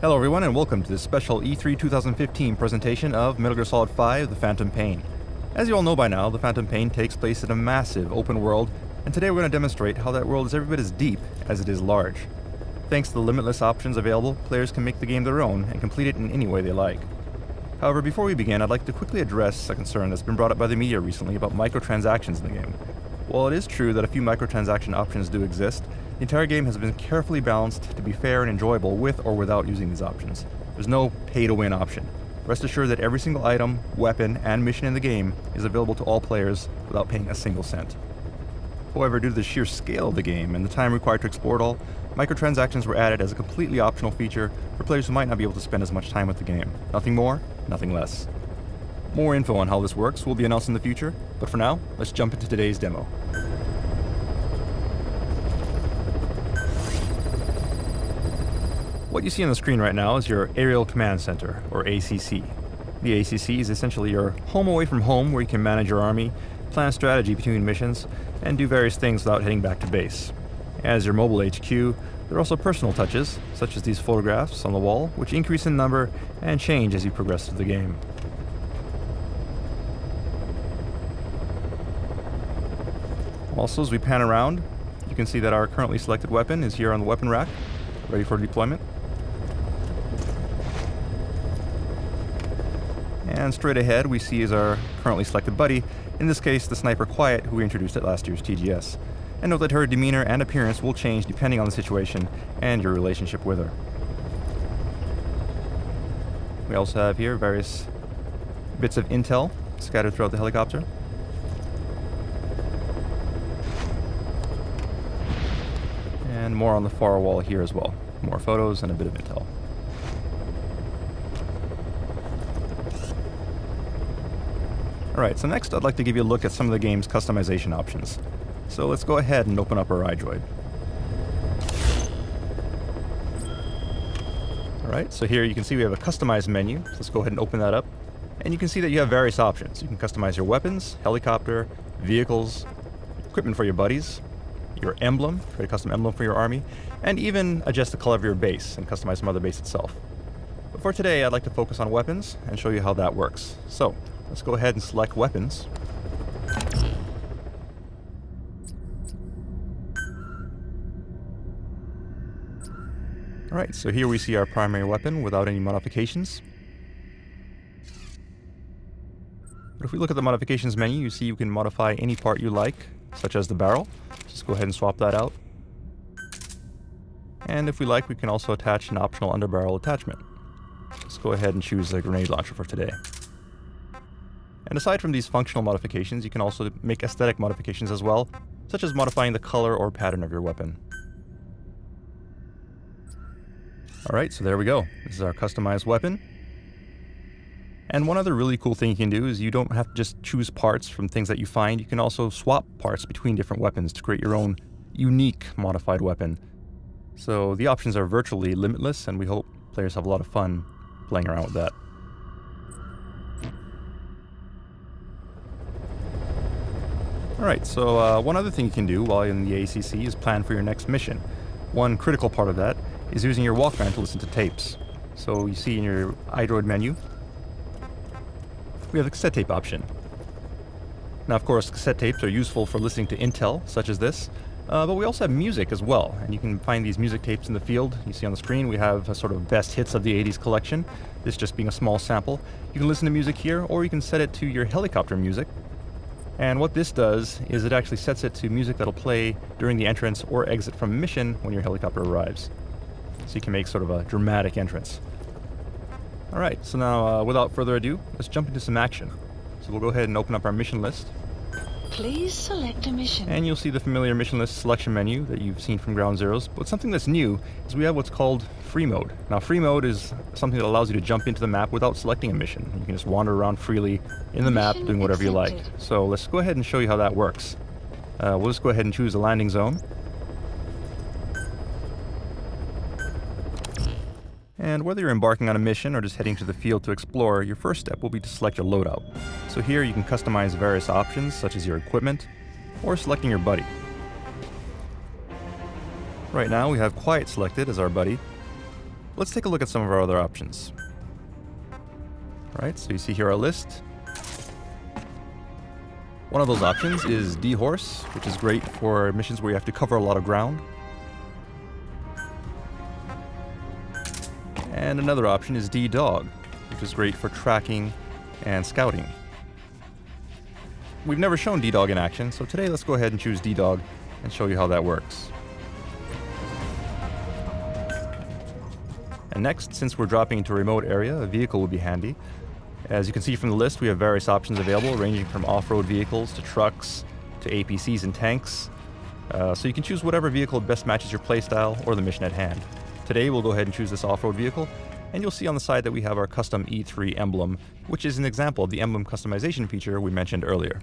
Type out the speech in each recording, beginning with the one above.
Hello everyone and welcome to this special E3 2015 presentation of Metal Gear Solid 5: The Phantom Pain. As you all know by now, The Phantom Pain takes place in a massive open world, and today we're going to demonstrate how that world is every bit as deep as it is large. Thanks to the limitless options available, players can make the game their own and complete it in any way they like. However, before we begin, I'd like to quickly address a concern that's been brought up by the media recently about microtransactions in the game. While it is true that a few microtransaction options do exist, the entire game has been carefully balanced to be fair and enjoyable with or without using these options. There's no pay-to-win option. Rest assured that every single item, weapon, and mission in the game is available to all players without paying a single cent. However, due to the sheer scale of the game and the time required to explore it all, microtransactions were added as a completely optional feature for players who might not be able to spend as much time with the game. Nothing more, nothing less. More info on how this works will be announced in the future, but for now, let's jump into today's demo. What you see on the screen right now is your Aerial Command Center, or ACC. The ACC is essentially your home away from home where you can manage your army, plan strategy between missions, and do various things without heading back to base. As your mobile HQ, there are also personal touches, such as these photographs on the wall, which increase in number and change as you progress through the game. Also, as we pan around, you can see that our currently selected weapon is here on the weapon rack, ready for deployment. And straight ahead we see is our currently selected buddy, in this case the Sniper Quiet, who we introduced at last year's TGS. And note that her demeanor and appearance will change depending on the situation and your relationship with her. We also have here various bits of intel scattered throughout the helicopter. And more on the far wall here as well. More photos and a bit of intel. Alright, so next I'd like to give you a look at some of the game's customization options. So let's go ahead and open up our iDroid. Alright, so here you can see we have a customized menu. So let's go ahead and open that up. And you can see that you have various options. You can customize your weapons, helicopter, vehicles, equipment for your buddies, your emblem, create a custom emblem for your army, and even adjust the color of your base and customize some other base itself. But for today, I'd like to focus on weapons and show you how that works. So, let's go ahead and select weapons. Alright, so here we see our primary weapon without any modifications. But if we look at the modifications menu, you see you can modify any part you like, such as the barrel. Just go ahead and swap that out. And if we like, we can also attach an optional underbarrel attachment. Let's go ahead and choose a grenade launcher for today. And aside from these functional modifications, you can also make aesthetic modifications as well, such as modifying the color or pattern of your weapon. Alright, so there we go. This is our customized weapon. And one other really cool thing you can do is you don't have to just choose parts from things that you find. You can also swap parts between different weapons to create your own unique modified weapon. So the options are virtually limitless, and we hope players have a lot of fun playing around with that. Alright, so one other thing you can do while in the ACC is plan for your next mission. One critical part of that is using your Walkman to listen to tapes. So you see in your iDroid menu, we have the cassette tape option. Now, of course, cassette tapes are useful for listening to intel, such as this, but we also have music as well, and you can find these music tapes in the field. You see on the screen we have a sort of best hits of the 80s collection, this just being a small sample. You can listen to music here, or you can set it to your helicopter music. And what this does is it actually sets it to music that'll play during the entrance or exit from a mission when your helicopter arrives. So you can make sort of a dramatic entrance. Alright, so now without further ado, let's jump into some action. So we'll go ahead and open up our mission list. Please select a mission. And you'll see the familiar mission list selection menu that you've seen from Ground Zeroes. But something that's new is we have what's called free mode. Now, free mode is something that allows you to jump into the map without selecting a mission. You can just wander around freely in the map doing whatever you like. So let's go ahead and show you how that works. We'll just go ahead and choose a landing zone. And whether you're embarking on a mission or just heading to the field to explore, your first step will be to select your loadout. So here you can customize various options such as your equipment or selecting your buddy. Right now we have Quiet selected as our buddy, let's take a look at some of our other options. Alright, so you see here our list. One of those options is D-Horse, which is great for missions where you have to cover a lot of ground. And another option is D-Dog, which is great for tracking and scouting. We've never shown D-Dog in action, so today let's go ahead and choose D-Dog and show you how that works. And next, since we're dropping into a remote area, a vehicle would be handy. As you can see from the list, we have various options available, ranging from off-road vehicles to trucks to APCs and tanks. So you can choose whatever vehicle best matches your playstyle or the mission at hand. Today we'll go ahead and choose this off-road vehicle, and you'll see on the side that we have our custom E3 emblem, which is an example of the emblem customization feature we mentioned earlier.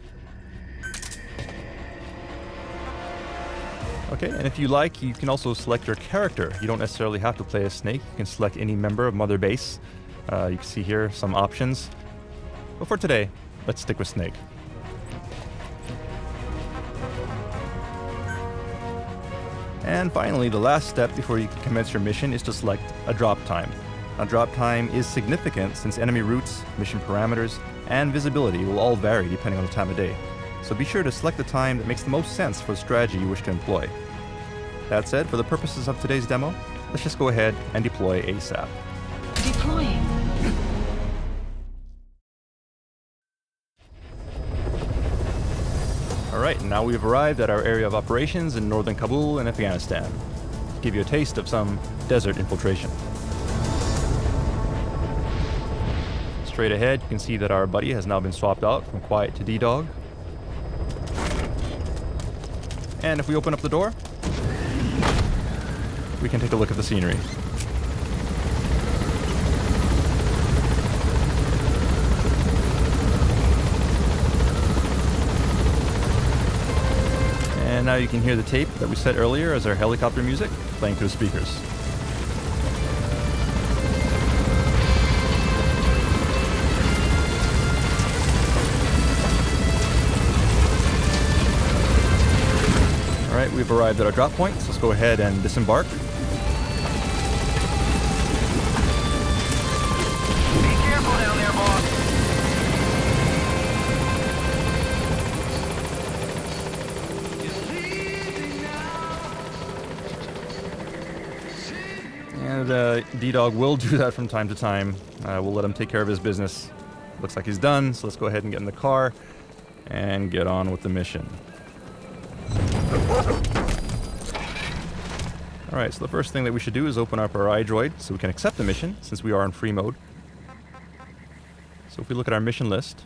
Okay, and if you like, you can also select your character. You don't necessarily have to play as Snake. You can select any member of Mother Base. You can see here some options. But for today, let's stick with Snake. And finally, the last step before you can commence your mission is to select a drop time. Now, drop time is significant since enemy routes, mission parameters, and visibility will all vary depending on the time of day. So be sure to select the time that makes the most sense for the strategy you wish to employ. That said, for the purposes of today's demo, let's just go ahead and deploy ASAP. Deploying. Alright, now we've arrived at our area of operations in northern Kabul in Afghanistan. To give you a taste of some desert infiltration. Straight ahead, you can see that our buddy has now been swapped out from Quiet to D-Dog. And if we open up the door, we can take a look at the scenery. And now you can hear the tape that we set earlier as our helicopter music playing through the speakers. Alright, we've arrived at our drop point, so let's go ahead and disembark. Be careful down there, boss. And D-Dog will do that from time to time. We'll let him take care of his business. Looks like he's done, so let's go ahead and get in the car and get on with the mission. Alright, so the first thing that we should do is open up our iDroid so we can accept the mission, since we are in free mode. So if we look at our mission list,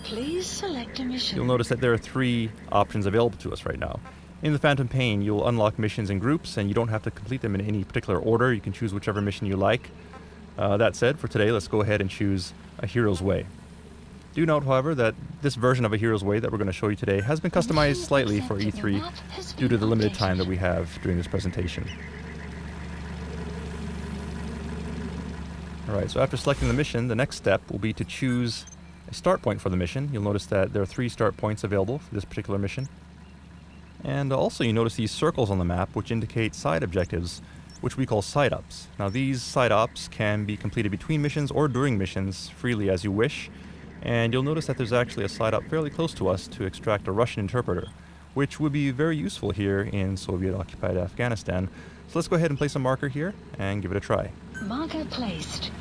Please select a mission. you'll notice that there are 3 options available to us right now. In the Phantom Pain, you'll unlock missions in groups, and you don't have to complete them in any particular order. You can choose whichever mission you like. That said, for today, let's go ahead and choose A Hero's Way. Do note, however, that this version of A Hero's Way that we're going to show you today has been customized slightly for E3 due to the limited time that we have during this presentation. Alright, so after selecting the mission, the next step will be to choose a start point for the mission. You'll notice that there are 3 start points available for this particular mission. And also you notice these circles on the map which indicate side objectives, which we call side ops. Now these side ops can be completed between missions or during missions freely as you wish. And you'll notice that there's actually a side op fairly close to us to extract a Russian interpreter, which would be very useful here in Soviet-occupied Afghanistan. So let's go ahead and place a marker here and give it a try. Marker placed.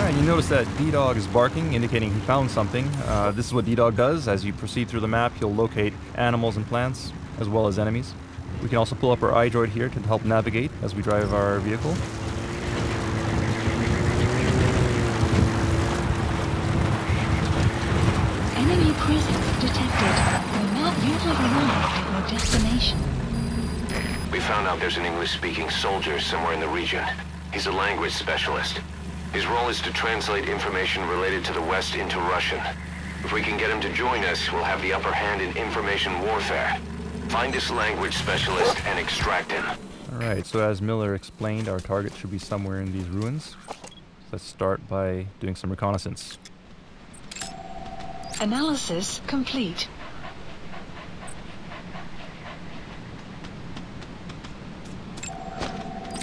You notice that D-Dog is barking, indicating he found something. This is what D-Dog does. As you proceed through the map, he'll locate animals and plants, as well as enemies. We can also pull up our iDroid here to help navigate as we drive our vehicle. Enemy presence detected. The map you have arrived at your destination. We found out there's an English-speaking soldier somewhere in the region. He's a language specialist. His role is to translate information related to the West into Russian. If we can get him to join us, we'll have the upper hand in information warfare. Find this language specialist and extract him. Alright, so as Miller explained, our target should be somewhere in these ruins. Let's start by doing some reconnaissance. Analysis complete.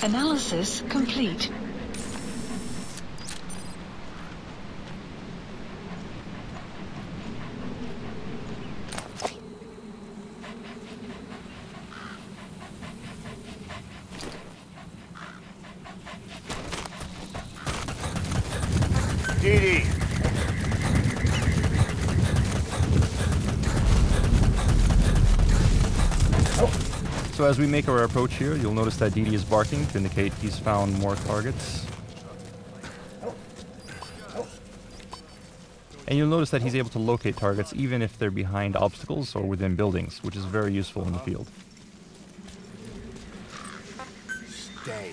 Analysis complete. DD. So as we make our approach here, you'll notice that DD is barking to indicate he's found more targets. And you'll notice that he's able to locate targets even if they're behind obstacles or within buildings, which is very useful in the field. Stay.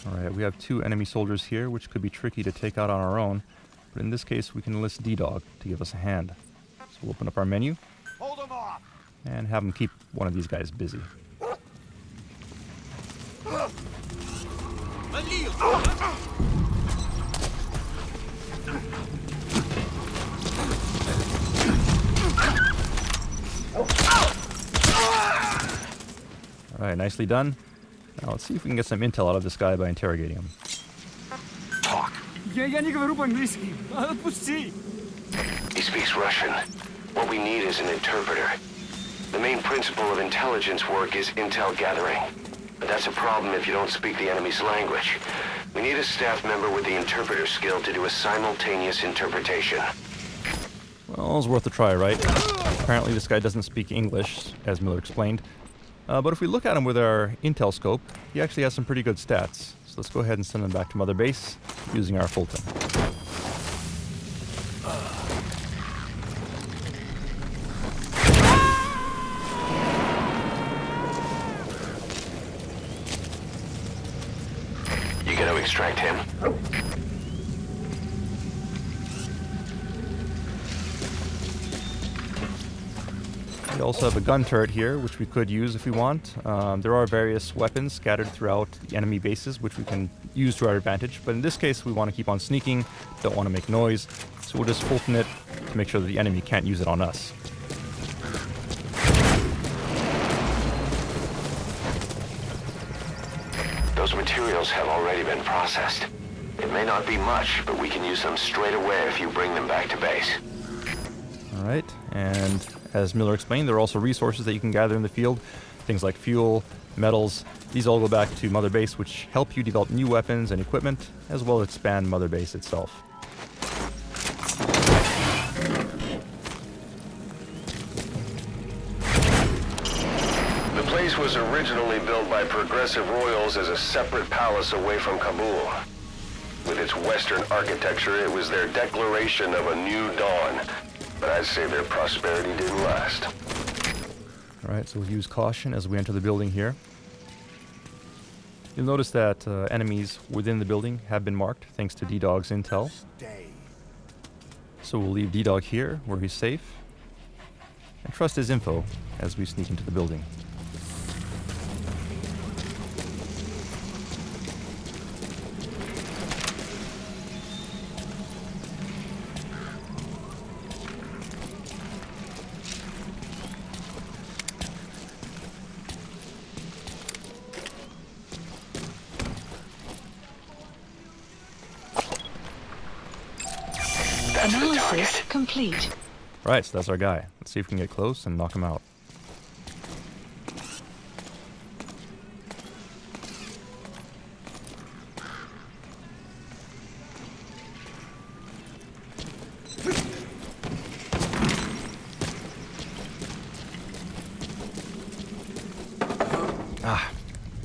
Alright, we have 2 enemy soldiers here, which could be tricky to take out on our own, but in this case we can enlist D-Dog to give us a hand. So we'll open up our menu Hold them off. and have him keep one of these guys busy. Alright, nicely done. Now let's see if we can get some intel out of this guy by interrogating him. Talk. Я не говорю по-английски. Отпусти. He speaks Russian. What we need is an interpreter. The main principle of intelligence work is intel gathering. But that's a problem if you don't speak the enemy's language. We need a staff member with the interpreter skill to do a simultaneous interpretation. Well, it's worth a try, right? Apparently this guy doesn't speak English, as Miller explained. But if we look at him with our intel scope, he actually has some pretty good stats. So let's go ahead and send him back to Mother Base using our Fulton. You gotta extract him. We also have a gun turret here, which we could use if we want. There are various weapons scattered throughout the enemy bases, which we can use to our advantage. But in this case, we want to keep on sneaking, don't want to make noise. So we'll just Fulton it to make sure that the enemy can't use it on us. Those materials have already been processed. It may not be much, but we can use them straight away if you bring them back to base. Alright, and as Miller explained, there are also resources that you can gather in the field. Things like fuel, metals. These all go back to Mother Base, which help you develop new weapons and equipment, as well as expand Mother Base itself. The place was originally built by progressive royals as a separate palace away from Kabul. With its Western architecture, it was their declaration of a new dawn. But I'd say their prosperity didn't last. Alright, so we'll use caution as we enter the building here. You'll notice that enemies within the building have been marked thanks to D-Dog's intel. Stay. So we'll leave D-Dog here, where he's safe, and trust his info as we sneak into the building. That's the Analysis target. complete. Right, so that's our guy. Let's see if we can get close and knock him out.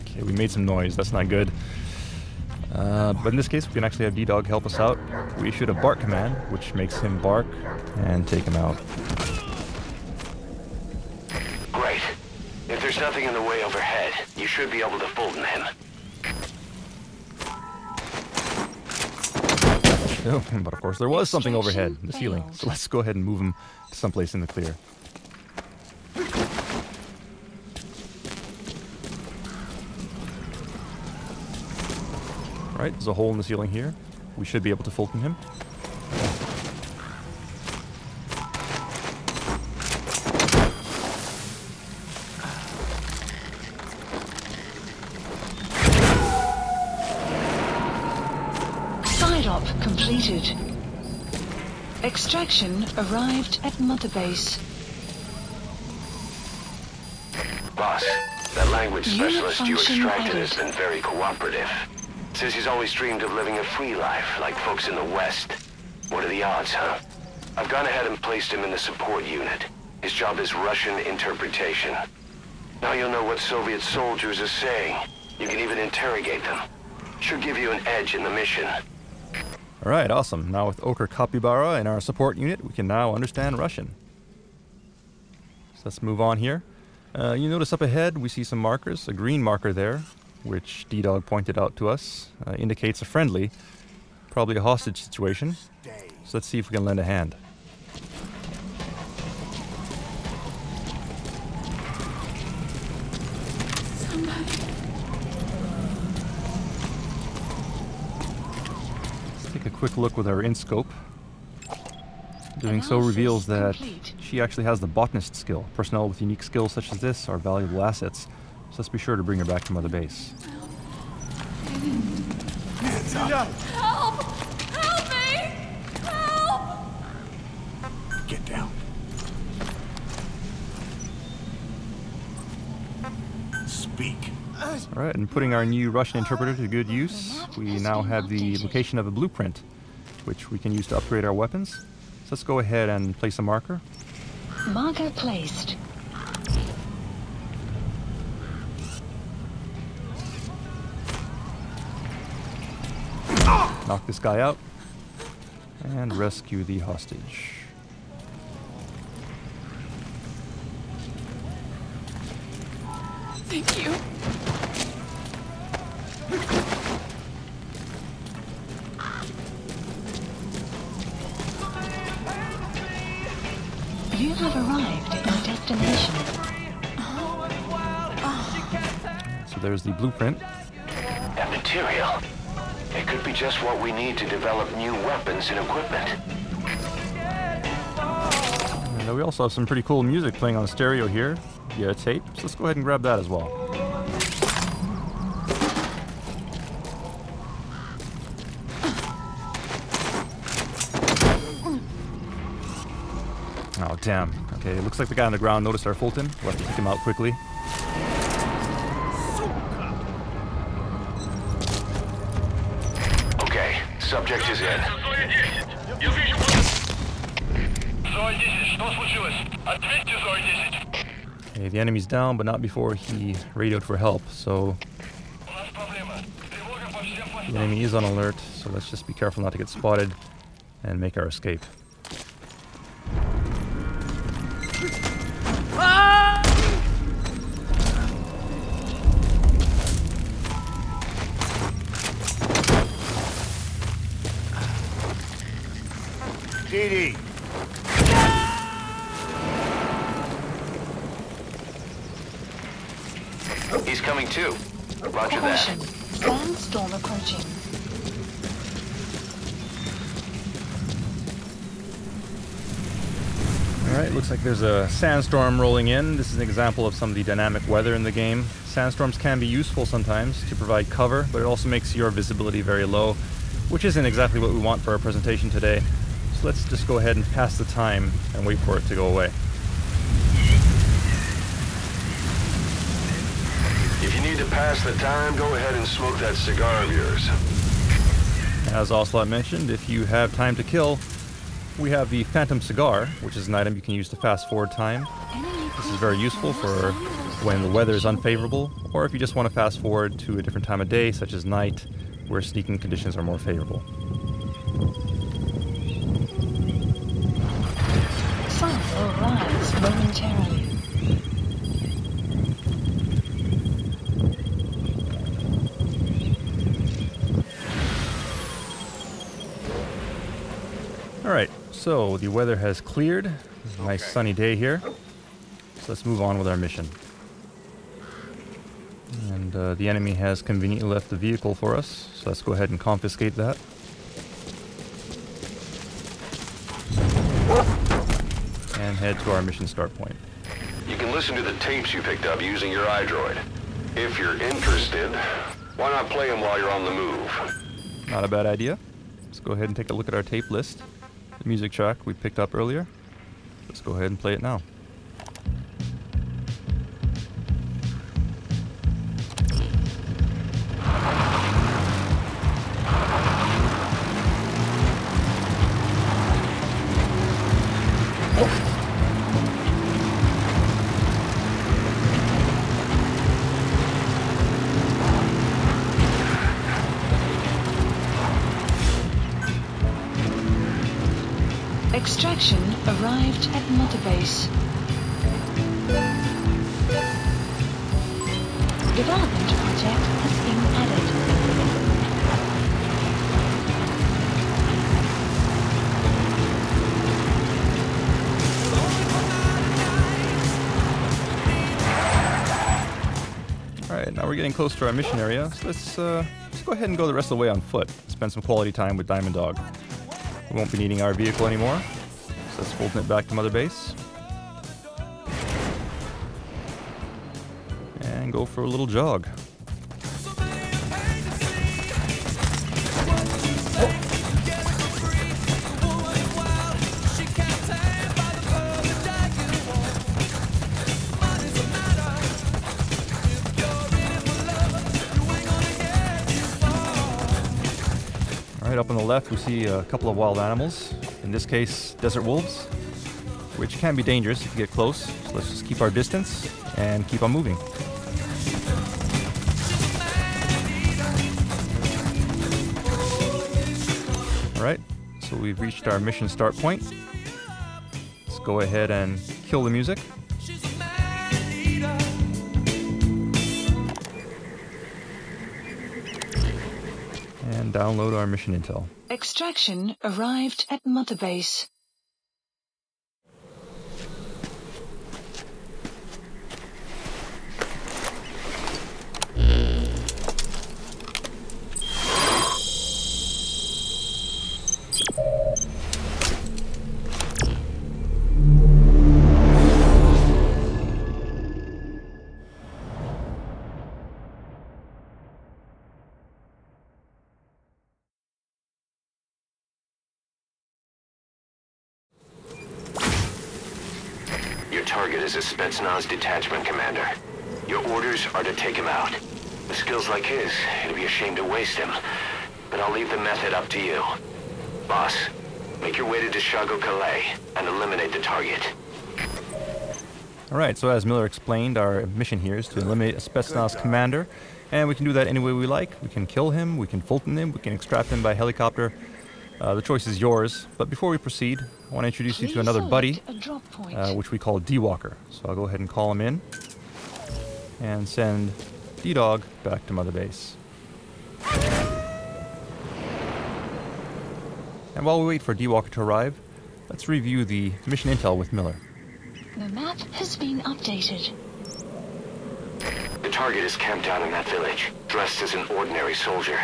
Okay, we made some noise. That's not good. But in this case, we can actually have D-Dog help us out. We issued a bark command, which makes him bark and take him out. Great. If there's nothing in the way overhead, you should be able to Fulton him. Oh, but of course there was something overhead, Extraction the ceiling. failed. So let's go ahead and move him to someplace in the clear. Alright, there's a hole in the ceiling here. We should be able to Fulton him. Side op completed. Extraction arrived at Mother Base. Boss, that language Unit specialist you function extracted has added. been very cooperative. Says he's always dreamed of living a free life, like folks in the West. What are the odds, huh? I've gone ahead and placed him in the support unit. His job is Russian interpretation. Now you'll know what Soviet soldiers are saying. You can even interrogate them. Should give you an edge in the mission. Alright, awesome. Now with Oker Kapibara in our support unit, we can now understand Russian. So let's move on here. You notice up ahead we see some markers. A green marker there, which D-Dog pointed out to us, indicates a friendly, probably a hostage situation. So let's see if we can lend a hand. Let's take a quick look with our in-scope. Doing so reveals that Complete. she actually has the botanist skill. Personnel with unique skills such as this are valuable assets, so let's be sure to bring her back to Mother Base. Help! Help me! Help! Get down. Speak. Alright, and putting our new Russian interpreter to good use, we now have the location of a blueprint, which we can use to upgrade our weapons. So let's go ahead and place a marker. Marker placed. Knock this guy out, and rescue the hostage. Thank you. You have arrived at your destination. So there's the blueprint. That material. It could be just what we need to develop new weapons and equipment. And we also have some pretty cool music playing on stereo here via tape, so let's go ahead and grab that as well. Oh, damn. Okay, it looks like the guy on the ground noticed our Fulton. We'll have to kick him out quickly. Okay, subject is in. Okay, the enemy's down, but not before he radioed for help, so the enemy is on alert, so let's just be careful not to get spotted and make our escape. DD. He's coming too. Roger that. Caution. Sandstorm approaching. Alright, looks like there's a sandstorm rolling in. This is an example of some of the dynamic weather in the game. Sandstorms can be useful sometimes to provide cover, but it also makes your visibility very low, which isn't exactly what we want for our presentation today. So let's just go ahead and pass the time and wait for it to go away. If you need to pass the time, go ahead and smoke that cigar of yours. As Ocelot mentioned, if you have time to kill, we have the Phantom Cigar, which is an item you can use to fast forward time. This is very useful for when the weather is unfavorable, or if you just want to fast forward to a different time of day, such as night, where sneaking conditions are more favorable. Sun will rise momentarily. Alright, so the weather has cleared. It's a nice sunny day here. So let's move on with our mission. And the enemy has conveniently left the vehicle for us, so let's go ahead and confiscate that. And head to our mission start point. You can listen to the tapes you picked up using your iDroid. If you're interested, why not play them while you're on the move? Not a bad idea. Let's go ahead and take a look at our tape list. The music track we picked up earlier. Let's go ahead and play it now. Extraction arrived at Mother Base. Development project has been added. Alright, now we're getting close to our mission area, so let's go ahead and go the rest of the way on foot. Spend some quality time with Diamond Dog. We won't be needing our vehicle anymore, so let's fold it back to Mother Base. And go for a little jog. Right up on the left, we see a couple of wild animals. In this case, desert wolves, which can be dangerous if you get close. So let's just keep our distance and keep on moving. Alright, so we've reached our mission start point. Let's go ahead and kill the music. And download our mission intel. Extraction arrived at Mother Base. Your target is a Spetsnaz detachment commander. Your orders are to take him out. With skills like his, it'd be a shame to waste him. But I'll leave the method up to you. Boss, make your way to Deshago Calais and eliminate the target. Alright, so as Miller explained, our mission here is to eliminate a Spetsnaz commander. And we can do that any way we like. We can kill him, we can Fulton him, we can extract him by helicopter. The choice is yours, but before we proceed, I want to introduce you to another buddy, which we call D-Walker. So I'll go ahead and call him in, and send D-Dog back to Mother Base. And while we wait for D-Walker to arrive, let's review the mission intel with Miller. The map has been updated. The target is camped out in that village, dressed as an ordinary soldier.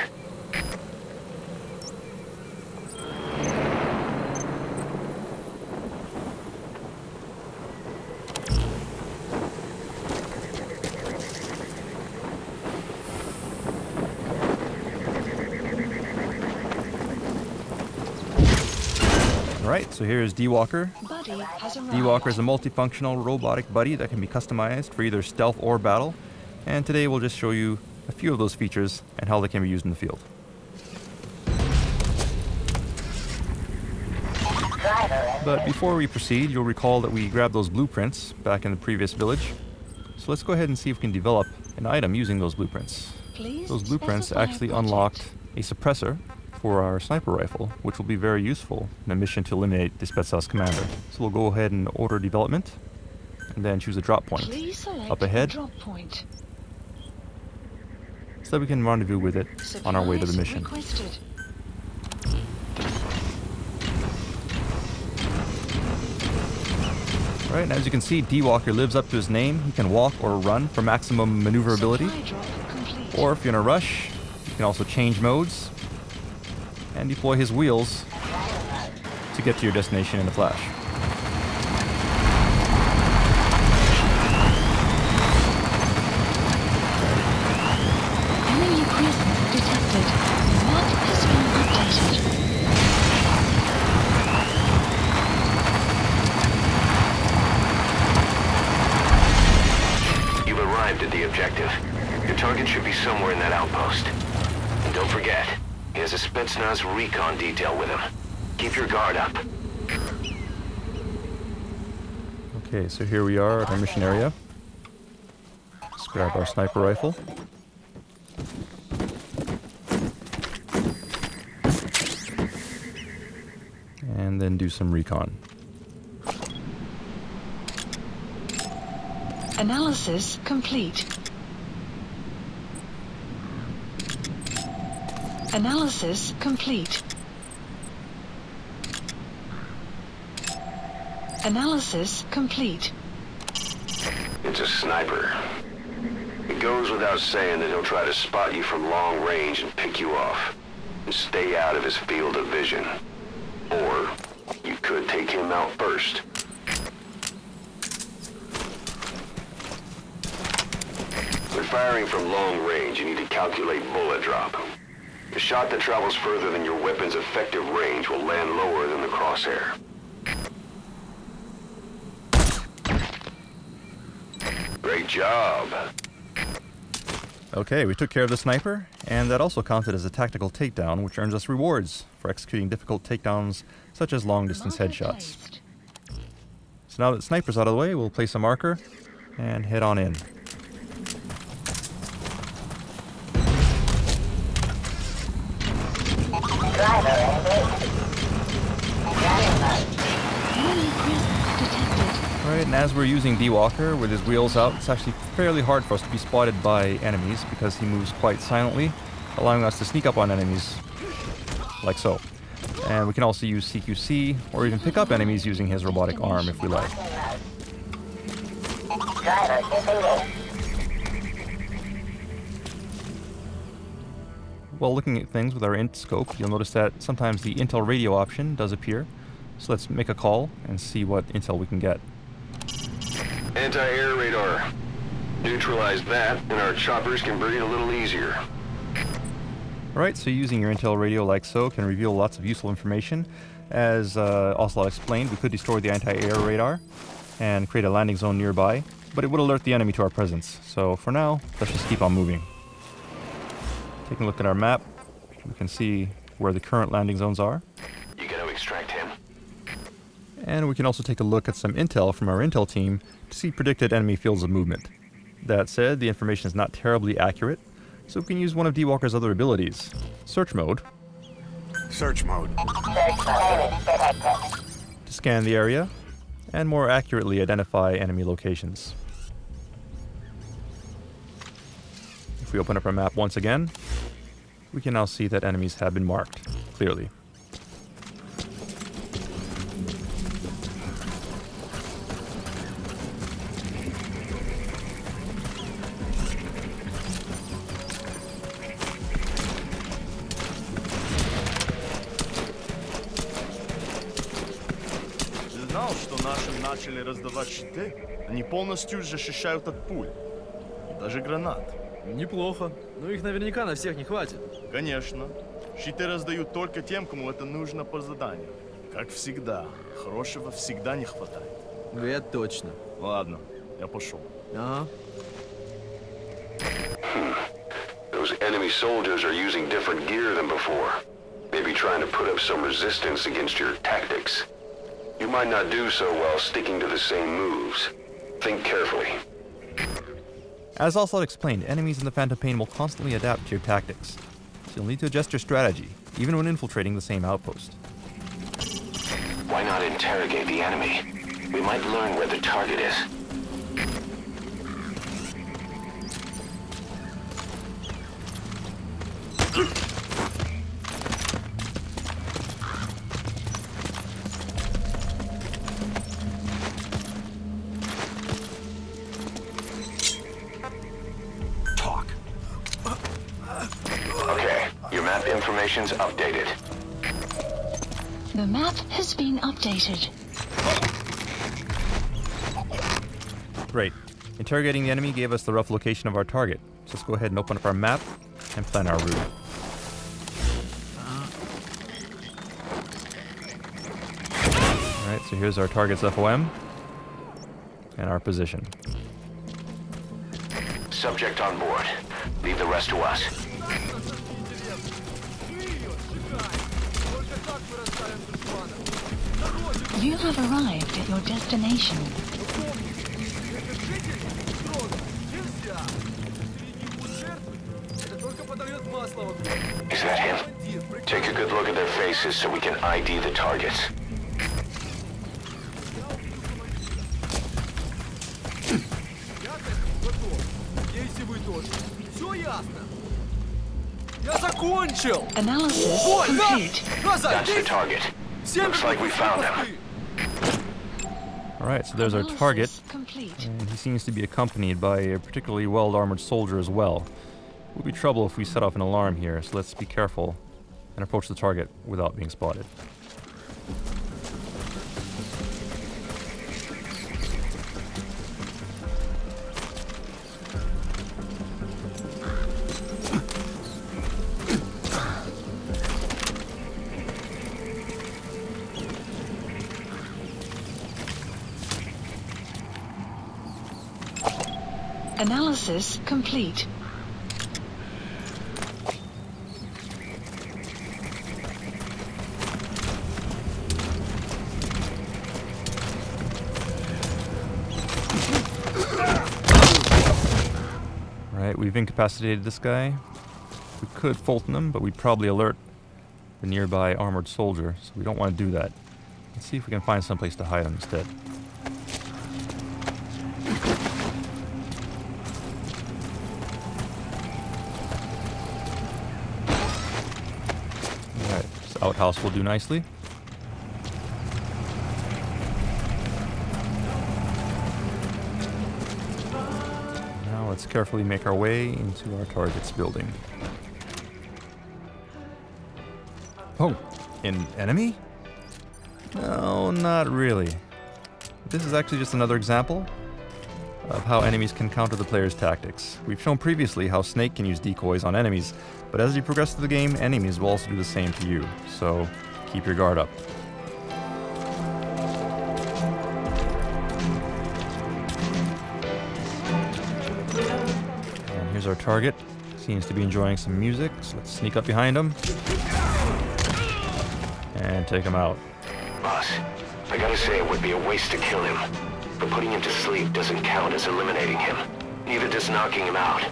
Alright, so here's D-Walker. Buddy has arrived. D-Walker is a multifunctional robotic buddy that can be customized for either stealth or battle. And today we'll just show you a few of those features and how they can be used in the field. But before we proceed, you'll recall that we grabbed those blueprints back in the previous village. So let's go ahead and see if we can develop an item using those blueprints. Those blueprints actually unlocked a suppressor for our sniper rifle, which will be very useful in a mission to eliminate the Spetsnaz commander. So we'll go ahead and order development, and then choose a drop point up ahead, Drop point. so that we can rendezvous with it on our way to the mission. Requested. Right, and as you can see, D-Walker lives up to his name. He can walk or run for maximum maneuverability. Supply drop complete. Or if you're in a rush, you can also change modes and deploy his wheels to get to your destination in a flash. Enemy presence detected. Map has been updated. You've arrived at the objective. Your target should be somewhere in that outpost. And don't forget, he has a Spetsnaz recon detail with him. Keep your guard up. Okay, so here we are at our mission area. Let's grab our sniper rifle. And then do some recon. Analysis complete. Analysis complete. Analysis complete. It's a sniper. It goes without saying that he'll try to spot you from long range and pick you off. And stay out of his field of vision. Or you could take him out first. When firing from long range, you need to calculate bullet drop. A shot that travels further than your weapon's effective range will land lower than the crosshair. Great job. Okay, we took care of the sniper, and that also counted as a tactical takedown, which earns us rewards for executing difficult takedowns, such as long-distance Marker headshots. placed. So now that sniper's out of the way, we'll place a marker and head on in. Enemy presence detected. Right, and as we're using D-Walker with his wheels out, it's actually fairly hard for us to be spotted by enemies because he moves quite silently, allowing us to sneak up on enemies like so. And we can also use CQC or even pick up enemies using his robotic arm if we like. While looking at things with our int scope, you'll notice that sometimes the intel radio option does appear. So let's make a call and see what intel we can get. Anti-air radar. Neutralize that, and our choppers can breathe a little easier. Alright, so using your intel radio like so can reveal lots of useful information. As Ocelot explained, we could destroy the anti-air radar and create a landing zone nearby, but it would alert the enemy to our presence. So for now, let's just keep on moving. Taking a look at our map, we can see where the current landing zones are. You gotta extract him. And we can also take a look at some intel from our intel team to see predicted enemy fields of movement. That said, the information is not terribly accurate, so we can use one of D-Walker's other abilities, search mode, Search mode. to scan the area and more accurately identify enemy locations. If we open up our map once again, we can now see that enemies have been marked clearly. Знал, что нашим начали раздавать щиты, они полностью защищают от пуль. И даже гранат. Неплохо. Но их наверняка на всех не хватит. Конечно. Щиты раздают только тем, кому это нужно по заданию. Как всегда, хорошего всегда не хватает. Это точно. Ладно, я пошел. Ага. Those enemy soldiers are using different gear than before. Maybe trying to put up some resistance against your tactics. You might not do so while sticking to the same moves. Think carefully. As Ocelot explained, enemies in the Phantom Pain will constantly adapt to your tactics, so you'll need to adjust your strategy, even when infiltrating the same outpost. Why not interrogate the enemy? We might learn where the target is. information's updated. The map has been updated. Great. Interrogating the enemy gave us the rough location of our target. So let's go ahead and open up our map and plan our route. Alright, so here's our target's FOM and our position. Subject on board. Leave the rest to us. You have arrived at your destination. Is that him? Take a good look at their faces so we can ID the targets. Я закончил! Analysis Вот, да! complete. That's the target. Looks like we found him. Alright, so there's our target. Analysis complete. And he seems to be accompanied by a particularly well-armored soldier as well. It would be trouble if we set off an alarm here, so let's be careful and approach the target without being spotted. Analysis complete. Alright, we've incapacitated this guy. We could Fulton him, but we'd probably alert the nearby armored soldier, so we don't want to do that. Let's see if we can find someplace to hide him instead. Alright, this outhouse will do nicely. Now let's carefully make our way into our target's building. Oh, an enemy? No, not really. This is actually just another example of how enemies can counter the player's tactics. We've shown previously how Snake can use decoys on enemies, but as you progress through the game, enemies will also do the same to you, so keep your guard up. And here's our target. Seems to be enjoying some music, so let's sneak up behind him and take him out. Boss, I gotta say it would be a waste to kill him. But putting him to sleep doesn't count as eliminating him. Neither does knocking him out.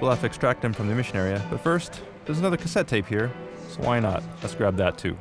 We'll have to extract him from the mission area, but first, there's another cassette tape here, so why not? Let's grab that too.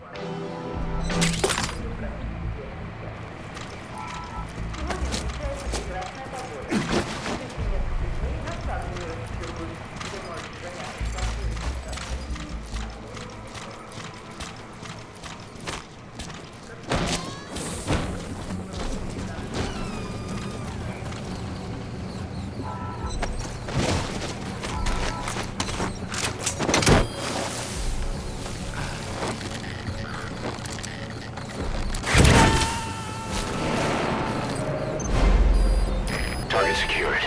Secured.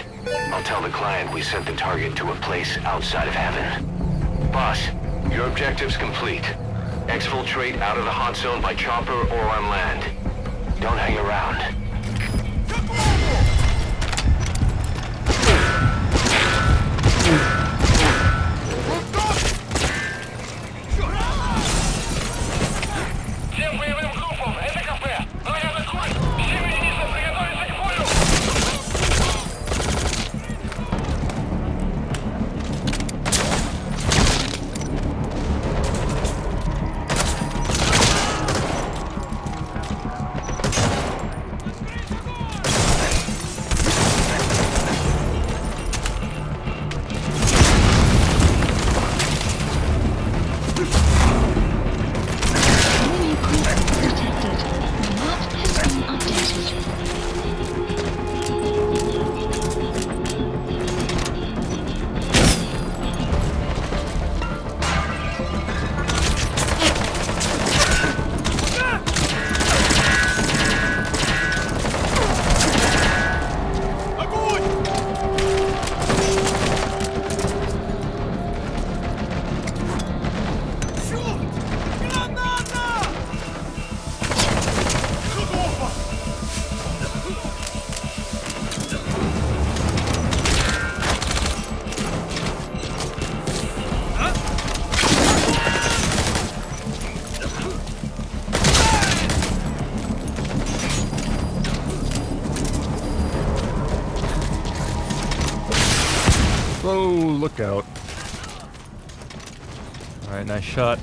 I'll tell the client we sent the target to a place outside of heaven. Boss, your objective's complete. Exfiltrate out of the hot zone by chopper or on land. Don't hang around. lookout. Alright, nice shot.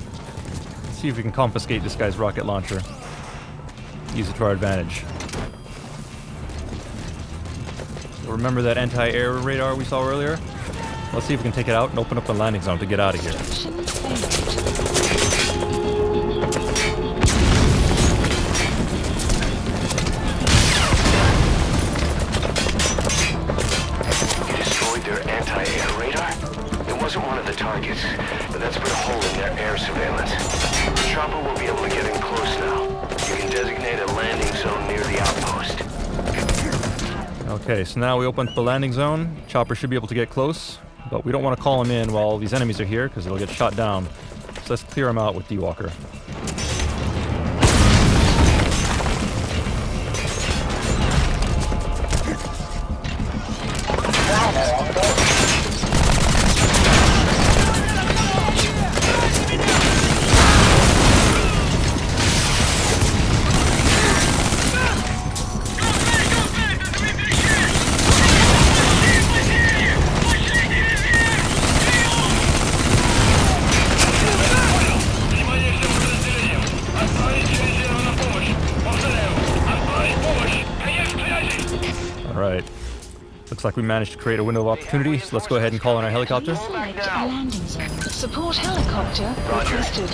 Let's see if we can confiscate this guy's rocket launcher. Use it to our advantage. So remember that anti-air radar we saw earlier? Let's see if we can take it out and open up the landing zone to get out of here. Mission failed. You destroyed their anti-air radar? It wasn't one of the targets, but that's put a hole in their air surveillance. The chopper will be able to get in close now. You can designate a landing zone near the outpost. Okay, so now we open up the landing zone. Chopper should be able to get close, but we don't want to call him in while these enemies are here because it'll get shot down. So let's clear him out with D-Walker. Alright. Looks like we managed to create a window of opportunity, so let's go ahead and call in our helicopter. Select a landing zone. Support helicopter requested.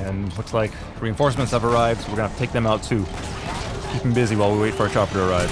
And looks like reinforcements have arrived, so we're gonna have to take them out too. Keep them busy while we wait for our chopper to arrive.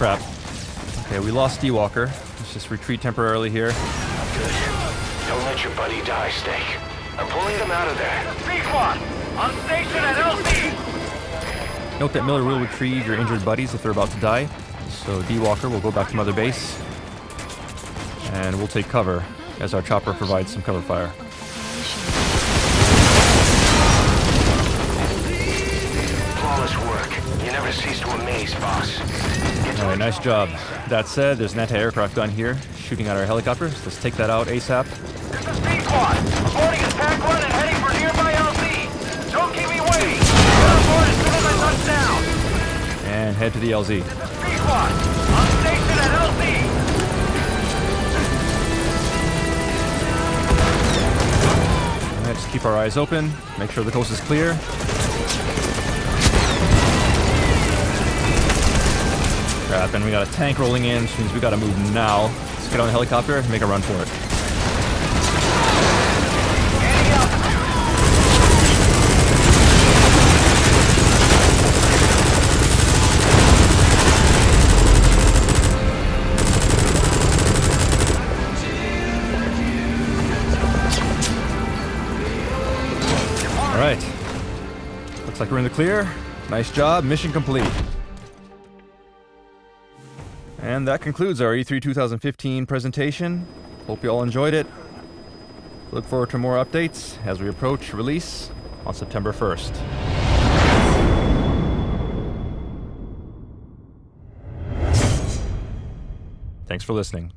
Crap. Okay, we lost D-Walker. Let's just retreat temporarily here. Don't let your buddy die, Snake. I'm pulling them out of there. P-Quad! On station at LC! Note that Miller will retrieve your injured buddies if they're about to die. So D-Walker will go back to Mother Base. And we'll take cover as our chopper provides some cover fire. Flawless work. You never cease to amaze, boss. Alright, nice job. That said, there's an anti-aircraft gun here shooting at our helicopters. Let's take that out ASAP. This is P-Quad! Boarding attack one and heading for nearby LZ! Don't keep me waiting! Get on board as soon as I touch down! And head to the LZ. This is P-Quad! On station at LZ! Alright, just keep our eyes open. Make sure the coast is clear. Crap, and we got a tank rolling in, which means we gotta move now. Let's get on the helicopter and make a run for it. Alright. Looks like we're in the clear. Nice job, mission complete. And that concludes our E3 2015 presentation. Hope you all enjoyed it. Look forward to more updates as we approach release on September 1st. Thanks for listening.